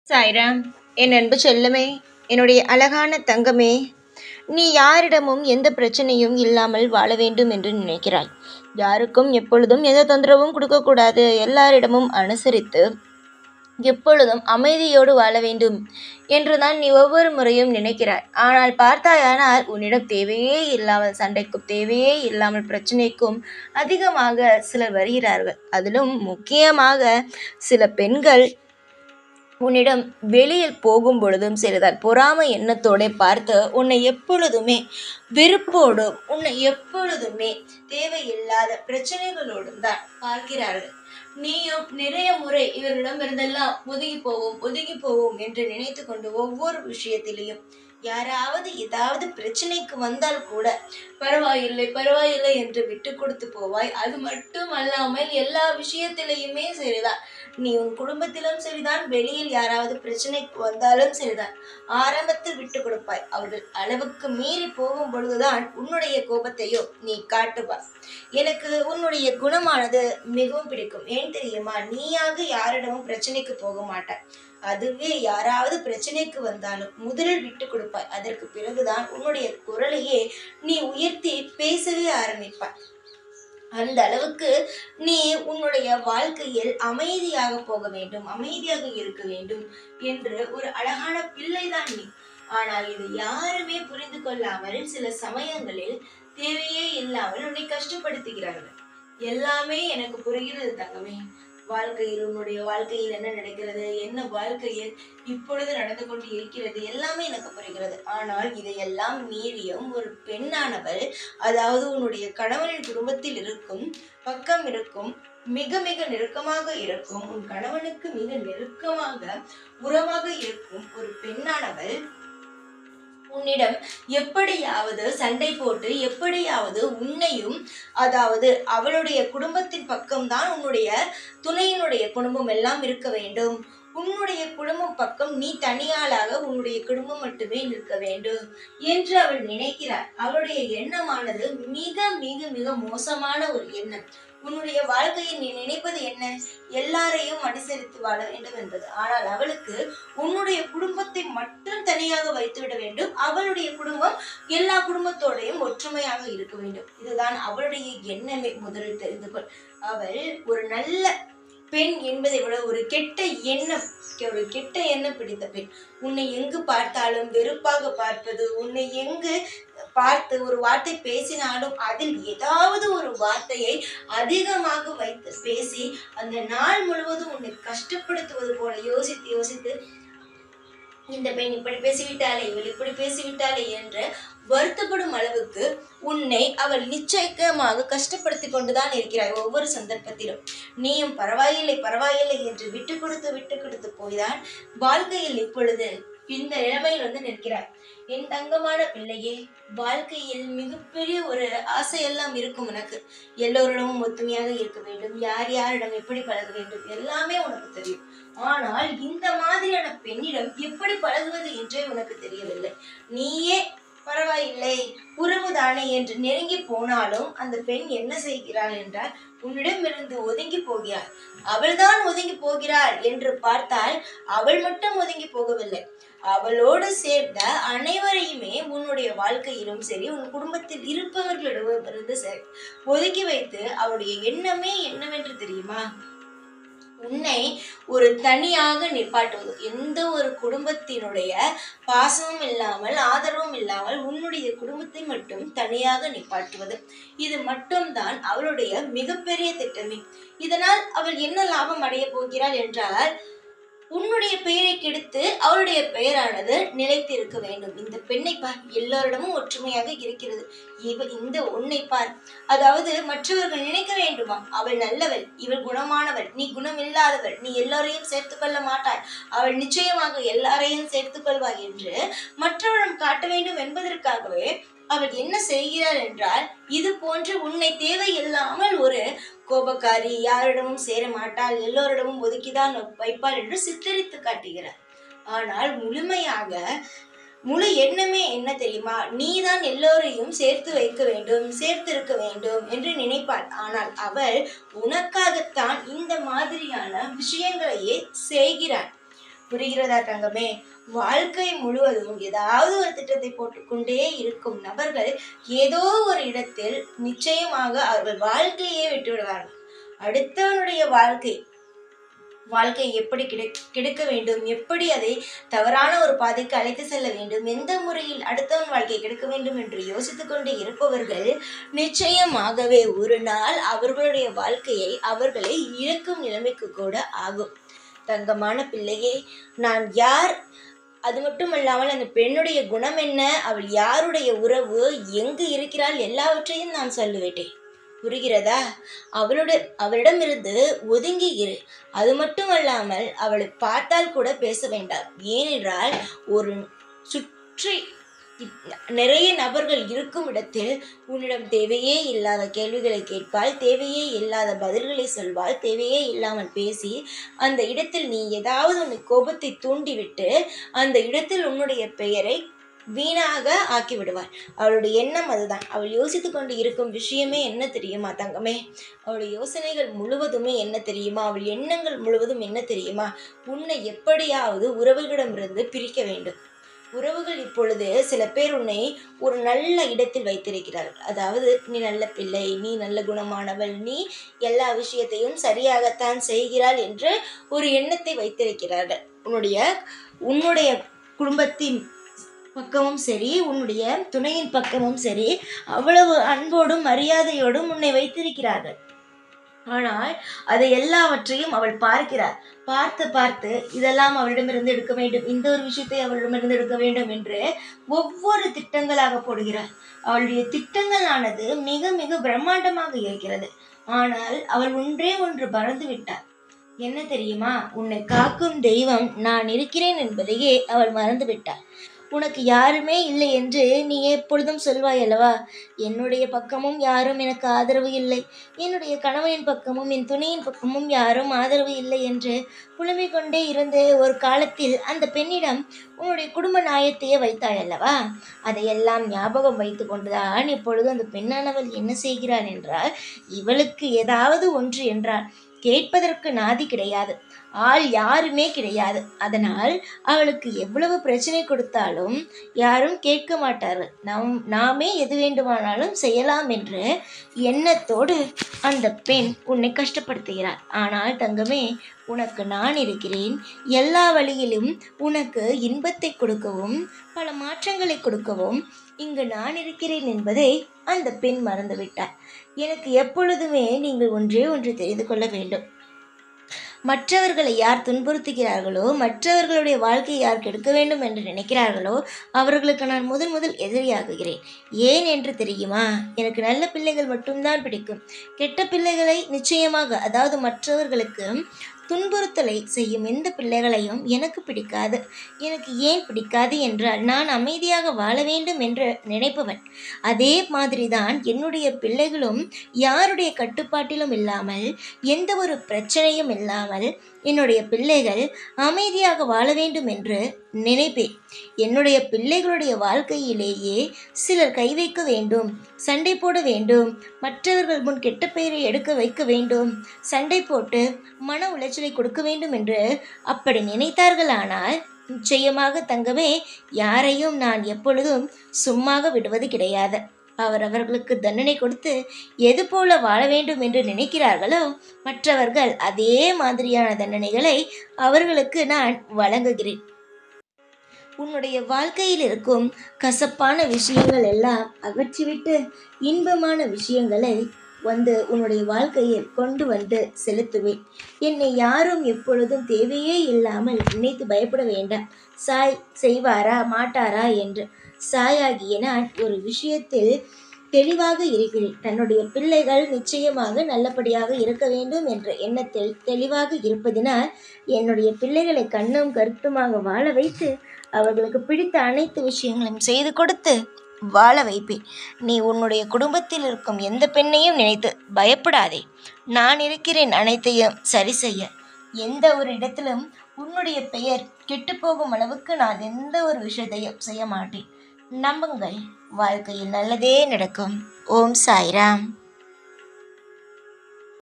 சாய்ராம், என் அன்பு செல்லமே, என்னுடைய அழகான தங்கமே, நீ யாரிடமும் எந்த பிரச்சனையும் இல்லாமல் வாழ வேண்டும் என்று நினைக்கிறாய். யாருக்கும் எப்பொழுதும் எந்த தொந்தரவும் கொடுக்கக்கூடாது. எல்லாரிடமும் அனுசரித்து எப்பொழுதும் அமைதியோடு வாழ வேண்டும் என்றுதான் நீ ஒவ்வொரு முறையும் நினைக்கிறாய். ஆனால் பார்த்தாயானால் உன்னிடம் தேவையே இல்லாமல் சண்டைக்கும் தேவையே இல்லாமல் பிரச்சனைக்கும் அதிகமாக சிலர் வருகிறார்கள். அதிலும் முக்கியமாக சில பெண்கள் உன்னிடம் வெளியில் போகும் பொழுதும் சரிதான் பொறாமை எண்ணத்தோட பார்த்து உன்னை எப்பொழுதுமே வெறுப்போடும் உன்னை எப்பொழுதுமே தேவையில்லாத பிரச்சனைகளோடும் தான் பார்க்கிறார்கள். நீயும் நிறைய முறை இவர்களிடம் இருந்தெல்லாம் ஒதுங்கி போவோம் என்று நினைத்து கொண்டு ஒவ்வொரு விஷயத்திலையும் யாராவது ஏதாவது பிரச்சனைக்கு வந்தால் கூட பரவாயில்லை என்று விட்டு கொடுத்து போவாய். அது மட்டும் அல்லாமல் எல்லா விஷயத்திலையுமே சரிதான், நீ உன் குடும்பத்திலும் சரிதான், வெளியில் யாராவது பிரச்சனைக்கு வந்தாலும் சரிதான், ஆரம்பத்தில் விட்டு கொடுப்பாய். அவர்கள் அளவுக்கு மீறி போகும் பொழுதுதான் உன்னுடைய கோபத்தையோ நீ காட்டுவாய். எனக்கு உன்னுடைய குணமானது மிகவும் பிடிக்கும். ஏன் தெரியுமா? நீயாக யாரிடமும் பிரச்சனைக்கு போக மாட்டாய். அதுவே யாராவது பிரச்சனைக்கு வந்தாலும் முதலில் விட்டு கொடுப்பாய். அதற்கு பிறகுதான் உன்னுடைய குரலையே நீ உயர்த்தி பேசவே ஆரம்பிப்பாய். அந்த அளவுக்கு நீ உன்னுடைய வாழ்க்கையில் அமைதியாக போக வேண்டும், அமைதியாக இருக்க வேண்டும் என்று ஒரு அழகான பிள்ளைதான் நீ. ஆனால் இது யாருமே புரிந்து கொள்ளாமல் சில சமயங்களில் தேவையே இல்லாமல் உன்னை கஷ்டப்படுத்துகிறார்கள். எல்லாமே எனக்கு புரிகிறது தங்கமே. உன்னுடைய வாழ்க்கையில் என்ன நடக்கிறது, என்ன வாழ்க்கையில் இப்பொழுது நடந்து கொண்டு இருக்கிறது, எல்லாமே எனக்கு புரிகிறது. ஆனால் இதையெல்லாம் மீறியும் ஒரு பெண்ணானவள், அதாவது உன்னுடைய கணவனின் குடும்பத்தில் இருக்கும் பக்கம் இருக்கும் மிக மிக நெருக்கமாக இருக்கும், உன் கணவனுக்கு மிக நெருக்கமாக உறவாக இருக்கும் ஒரு பெண்ணானவள் உன்னிடம் எப்படியாவது சண்டை போட்டு எப்படியாவது உன்னையும், அதாவது அவளுடைய குடும்பத்தின் பக்கம்தான் உன்னுடைய துணையினுடைய குடும்பம் எல்லாம் இருக்க வேண்டும், உன்னுடைய குடும்பம் பக்கம் நீ தனியாளாக உன்னுடைய குடும்பம் மட்டுமே நிற்க வேண்டும் என்று அவள் நினைக்கிறார். அவளுடைய எண்ணமானது மிக மிக மிக மோசமான ஒரு எண்ணம். உன்னுடைய வாழ்க்கையில் நீ நினைப்பது என்ன? எல்லாரையும் அனுசரித்து வாழ வேண்டும் என்பது. ஆனால் அவளுக்கு உன்னுடைய குடும்பத்தை மட்டும் தனியாக வைத்துவிட வேண்டும், அவளுடைய குடும்பம் எல்லா குடும்பத்தோடையும் ஒற்றுமையாக இருக்க வேண்டும். இதுதான் அவளுடைய எண்ணமே. முதலில் தெரிந்து கொள். அவள் ஒரு நல்ல பெண் என்பதை விட ஒரு கெட்ட எண்ணம் பிடித்த பெண். உன்னை எங்கு பார்த்தாலும் வெறுப்பாக பார்ப்பது, உன்னை எங்கு பார்த்து ஒரு வார்த்தை பேசினாலும் அதில் ஏதாவது ஒரு வார்த்தையை அதிகமாக வைத்து பேசி அந்த நாள் முழுவதும் உன்னை கஷ்டப்படுத்துவது போல யோசித்து இந்த பெண் இப்படி பேசிவிட்டாளே, இவள் இப்படி பேசிவிட்டாளே என்று வருத்தப்படும் அளவுக்கு உன்னை அவள் நிச்சயமாக கஷ்டப்படுத்தி கொண்டுதான் இருக்கிறாய் ஒவ்வொரு சந்தர்ப்பத்திலும். நீயும் பரவாயில்லை என்று விட்டு கொடுத்து போய்தான் வாழ்க்கையில் இப்பொழுது இந்த நிலைமையில் நிற்கிறாய். என் தங்கமான பிள்ளையே, வாழ்க்கையில் மிகப்பெரிய ஒரு ஆசையெல்லாம் இருக்கும் உனக்கு. எல்லோரிடமும் ஒத்துமையாக இருக்க வேண்டும், யாரிடம் எப்படி பழக வேண்டும் எல்லாமே உனக்கு தெரியும். ஆனால் இந்த மாதிரியான பெண்ணிடம் எப்படி பழகுவது என்றே உனக்கு தெரியவில்லை. நீயே பரவாயில்லை உறவுதானே என்று நெருங்கி போனாலும் அந்த பெண் என்ன செய்கிறாள் என்றால் உன்னிடமிருந்து ஒதுங்கி போகிறாள். அவள்தான் ஒதுங்கி போகிறாள் என்று பார்த்தால் அவள் மட்டும் ஒதுங்கி போகவில்லை, அவளோடு சேர்ந்த அனைவரையுமே உன்னுடைய வாழ்க்கையிலும் சரி உன் குடும்பத்தில் இருப்பவர்களிடமிருந்து சரி ஒதுக்கி வைத்து அவளுடைய எண்ணமே என்னவென்று தெரியுமா? உன்னை ஒரு தனியாக நிப்பாட்டுவது. எந்த ஒரு குடும்பத்தினுடைய பாசமும் இல்லாமல் ஆதரவும் இல்லாமல் உன்னுடைய குடும்பத்தை மட்டும் தனியாக நிப்பாட்டுவது. இது மட்டும்தான் அவளுடைய மிகப்பெரிய திட்டமே. இதனால் அவள் என்ன லாபம் அடைய போகிறாள் என்றால் உன்னுடைய பெயரை கெடுத்து அவளுடைய பெயரானது நிலைத்து இருக்க வேண்டும். இந்த பெண்ணை பார், எல்லோரிடமும் ஒற்றுமையாக இருக்கிறது. இந்த உன்னை பார், அதாவது மற்றவர்கள் நினைக்க வேண்டுமா அவள் நல்லவள், இவள் குணமானவள், நீ குணம் இல்லாதவள், நீ எல்லாரையும் சேர்த்து கொள்ள மாட்டாள், அவள் நிச்சயமாக எல்லாரையும் சேர்த்து கொள்வாய் என்று மற்றவரிடம் காட்ட வேண்டும் என்பதற்காகவே அவள் என்ன செய்கிறாள் என்றால் இது போன்று உன்னை தேவையில்லாமல் ஒரு கோபக்காரி, யாரிடமும் சேர மாட்டாள், எல்லோரிடமும் ஒதுக்கிதான் வைப்பாள் என்று சித்தரித்து காட்டுகிறார். ஆனால் முழு எண்ணமே என்ன தெரியுமா? நீதான் எல்லோரையும் சேர்த்து இருக்க வேண்டும் என்று நினைப்பாள். ஆனால் அவள் உனக்காகத்தான் இந்த மாதிரியான விஷயங்களையே செய்கிறாள். புரிகிறதா தங்கமே? வாழ்க்கை முழுவதும் ஏதாவது ஒரு திட்டத்தை போட்டுக்கொண்டே இருக்கும் நபர்கள் ஏதோ ஒரு இடத்தில் நிச்சயமாக அவர்கள் வாழ்க்கையே விட்டு விடுவார்கள். அடுத்தவனுடைய வாழ்க்கை எப்படி கிடைக்க வேண்டும், எப்படி அதை தவறான ஒரு பாதைக்கு அழைத்து செல்ல வேண்டும், எந்த முறையில் அடுத்தவன் வாழ்க்கை கிடைக்க வேண்டும் என்று யோசித்துக் கொண்டு இருப்பவர்கள் நிச்சயமாகவே ஒரு நாள் அவர்களுடைய வாழ்க்கையை அவர்களை இழக்கும் நிலைமைக்கு கூட ஆகும். தங்கமான பிள்ளையே, நான் யார், அது மட்டுமல்லாமல் அந்த பெண்ணுடைய குணம் என்ன, அவள் யாருடைய உறவு, எங்கு இருக்கிறாள், எல்லாவற்றையும் நான் சொல்லிவிட்டேன். புரிகிறதா? அவளிடமிருந்து ஒதுங்கி இரு. அது மட்டுமல்லாமல் அவளை பார்த்தால் கூட பேச வேண்டாம். ஏனென்றால் ஒரு சுற்றி நிறைய நபர்கள் இருக்கும் இடத்தில் உன்னிடம் தேவையே இல்லாத கேள்விகளை கேட்பாள், தேவையே இல்லாத பதில்களை சொல்வாள், தேவையே இல்லாமல் பேசி அந்த இடத்தில் நீ ஏதாவது உன் கோபத்தை தூண்டிவிட்டு அந்த இடத்தில் உன்னுடைய பெயரை வீணாக ஆக்கி விடுவாள். அவளுடைய எண்ணம் அதுதான். அவள் யோசித்து கொண்டு இருக்கும் விஷயமே என்ன தெரியுமா தங்கமே? அவளுடைய யோசனைகள் முழுவதுமே என்ன தெரியுமா? அவள் எண்ணங்கள் முழுவதும் என்ன தெரியுமா? உன்னை எப்படியாவது உறவுகளிடமிருந்து பிரிக்க வேண்டும். உறவுகள் இப்பொழுது சில பேர் உன்னை ஒரு நல்ல இடத்தில் வைத்திருக்கிறார்கள். அதாவது நீ நல்ல பிள்ளை, நீ நல்ல குணமானவள், நீ எல்லா விஷயத்தையும் சரியாகத்தான் செய்கிறாள் என்று ஒரு எண்ணத்தை வைத்திருக்கிறார்கள். உன்னுடைய குடும்பத்தின் பக்கமும் சரி, உன்னுடைய துணையின் பக்கமும் சரி, அவ்வளவு அன்போடும் மரியாதையோடும் உன்னை வைத்திருக்கிறார்கள். ஆனால் அதை எல்லாவற்றையும் அவள் பார்க்கிறார். பார்த்து பார்த்து இதெல்லாம் அவளிடமிருந்து எடுக்க வேண்டும், இந்த ஒரு விஷயத்தை அவளிடமிருந்து எடுக்க வேண்டும் என்று ஒவ்வொரு திட்டங்களாக போடுகிறார். அவளுடைய திட்டங்களானது மிக மிக பிரம்மாண்டமாக இருக்கிறது. ஆனால் அவள் ஒன்றே ஒன்று மறந்து விட்டாள். என்ன தெரியுமா? உன்னை காக்கும் தெய்வம் நான் இருக்கிறேன் என்பதையே அவள் மறந்து விட்டாள். உனக்கு யாருமே இல்லை என்று நீ எப்பொழுதும் சொல்வாய் அல்லவா? என்னுடைய பக்கமும் யாரும் எனக்கு ஆதரவு இல்லை, என்னுடைய கணவனின் பக்கமும் என் துணையின் பக்கமும் யாரும் ஆதரவு இல்லை என்று புலம்பிக் கொண்டே இருந்து ஒரு காலத்தில் அந்த பெண்ணிடம் உன்னுடைய குடும்ப நியாயத்தையே வைத்தாய் அல்லவா? அதையெல்லாம் ஞாபகம் வைத்து கொண்டுதான் இப்பொழுது அந்த பெண்ணானவள் என்ன செய்கிறாள் என்றால், இவளுக்கு ஏதாவது ஒன்று என்றால் கேட்பதற்கு நாதி கிடையாது, ஆள் யாருமே கிடையாது. அதனால் அவளுக்கு எவ்வளவு பிரச்சனை கொடுத்தாலும் யாரும் கேட்க மாட்டார்கள். நாமே எது வேண்டுமானாலும் செய்யலாம் என்ற எண்ணத்தோடு அந்த பெண் உன்னை கஷ்டப்படுத்துகிறார். ஆனால் தங்கமே, உனக்கு நான் இருக்கிறேன். எல்லா வழியிலும் உனக்கு இன்பத்தை கொடுக்கவும் பல மாற்றங்களை கொடுக்கவும் இங்கு நான் இருக்கிறேன் என்பதை அந்த பெண் மறந்துவிட்டார். எனக்கு எப்பொழுதுமே நீங்கள் ஒன்றே ஒன்று தெரிந்து கொள்ள வேண்டும். மற்றவர்களை யார் துன்புறுத்துகிறார்களோ, மற்றவர்களுடைய வாழ்க்கையை யார் கெடுக்க வேண்டும் என்று நினைக்கிறார்களோ அவர்களுக்கு நான் முதல் எதிரியாகுகிறேன். ஏன் என்று தெரியுமா? எனக்கு நல்ல பிள்ளைகள் மட்டும்தான் பிடிக்கும். கெட்ட பிள்ளைகளை நிச்சயமாக, அதாவது மற்றவர்களுக்கு துன்புறுத்தலை செய்யும் எந்த பிள்ளைகளையும் எனக்கு பிடிக்காது. எனக்கு ஏன் பிடிக்காது என்றால், நான் அமைதியாக வாழ வேண்டும் என்று நினைப்பவன். அதே மாதிரிதான் என்னுடைய பிள்ளைகளும் யாருடைய கட்டுப்பாட்டிலும் இல்லாமல், எந்த ஒரு பிரச்சனையும் இல்லாமல் என்னுடைய பிள்ளைகள் அமைதியாக வாழ வேண்டும் என்று நினைப்பேன். என்னுடைய பிள்ளைகளுடைய வாழ்க்கையிலேயே சிலர் கை வைக்க வேண்டும், சண்டை போட வேண்டும், மற்றவர்கள் முன் கெட்ட பெயரை எடுக்க வைக்க வேண்டும், சண்டை போட்டு மன உளைச்சலை கொடுக்க வேண்டும் என்று அப்படி நினைத்தார்களானால் நிச்சயமாக தங்கமே, யாரையும் நான் எப்பொழுதும் சும்மாக விடுவது கிடையாது. அவரவர்களுக்கு தண்டனை கொடுத்து எது போல வாழ வேண்டும் என்று நினைக்கிறார்களோ மற்றவர்கள் அதே மாதிரியான தண்டனைகளை அவர்களுக்கு நான் வழங்குகிறேன். உன்னுடைய வாழ்க்கையில் இருக்கும் கசப்பான விஷயங்கள் எல்லாம் அகற்றிவிட்டு இன்பமான விஷயங்களை உன்னுடைய வாழ்க்கையில் கொண்டு வந்து செலுத்துவேன். என்னை யாரும் எப்பொழுதும் தேவையே இல்லாமல் நினைத்து பயப்பட வேண்டாம். சாய் செய்வாரா மாட்டாரா என்று. சாயாகிய நான் ஒரு விஷயத்தில் தெளிவாக இருக்கிறேன். தன்னுடைய பிள்ளைகள் நிச்சயமாக நல்லபடியாக இருக்க வேண்டும் என்ற எண்ணத்தில் தெளிவாக இருப்பதினால் என்னுடைய பிள்ளைகளை கண்ணும் கருத்துமாக வாழ வைத்து அவர்களுக்கு பிடித்த அனைத்து விஷயங்களையும் செய்து கொடுத்து வாழ வைப்பேன். நீ உன்னுடைய குடும்பத்தில் இருக்கும் எந்த பெண்ணையும் நினைத்து பயப்படாதே. நான் இருக்கிறேன் அனைத்தையும் சரி செய்ய. எந்த ஒரு இடத்திலும் உன்னுடைய பெயர் கெட்டுப்போகும் அளவுக்கு நான் எந்த ஒரு விஷயத்தையும் செய்ய மாட்டேன். நம்புங்கள், வாழ்க்கையில் நல்லதே நடக்கும். ஓம் சாய்ராம்.